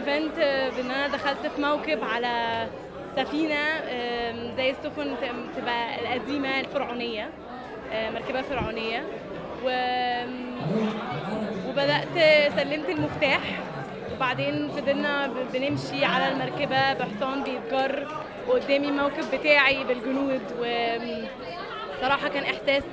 الايفنت بان انا دخلت في موكب على سفينه زي السفن تبقى القديمه الفرعونيه، مركبه فرعونيه، وبدات سلمت المفتاح، وبعدين فضلنا بنمشي على المركبه بحصان بيتجر، وقدامي الموكب بتاعي بالجنود، وصراحه كان احساس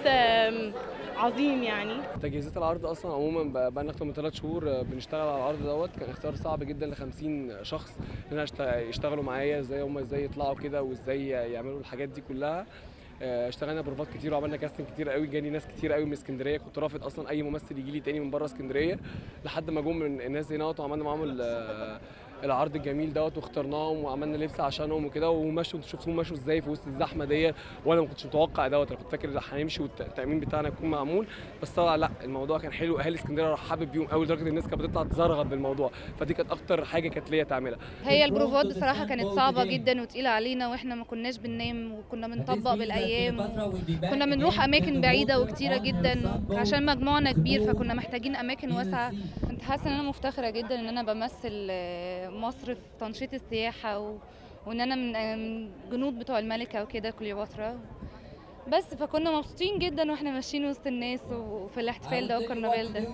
عظيم يعني. تجهيزات العرض اصلا عموما بقى لنا اكتر من 3 شهور بنشتغل على العرض دوت. كان اختيار صعب جدا ل 50 شخص ان يشتغلوا معايا، ازاي يطلعوا كده وازاي يعملوا الحاجات دي كلها. اشتغلنا بروفات كتير وعملنا كاستنج كتير قوي. جاني ناس كتير قوي من اسكندريه، كنت رافض اصلا اي ممثل يجي لي تاني من بره اسكندريه، لحد ما جم من الناس هنا وعملنا معاهم العرض الجميل دوت، واخترناهم وعملنا لبس عشانهم وكده، ومشوا. انتوا شفتوهم مشوا ازاي في وسط الزحمه ديت، وانا ما كنتش متوقع دوت. انا كنت فاكر هنمشي والتامين بتاعنا يكون معمول، بس طبعا لا، الموضوع كان حلو. اهالي اسكندريه حابب بيهم قوي لدرجه الناس كانت بتطلع تزرغب بالموضوع، فدي كانت اكتر حاجه كانت ليا تعملها. هي البروفات بصراحه كانت صعبه جدا وتقيله علينا، واحنا ما كناش بننام وكنا بنطبق بالايام، كنا بنروح اماكن بعيده وكتيره جدا عشان مجموعنا كبير، فكنا محتاجين اماكن واسعه. كنت حاسه ان انا مفتخره جدا ان انا بمثل مصر في تنشيط السياحه، وان انا من جنود بتوع الملكه وكده كليوباترا بس. فكنا مبسوطين جدا واحنا ماشيين وسط الناس وفي الاحتفال ده والكرنفال ده.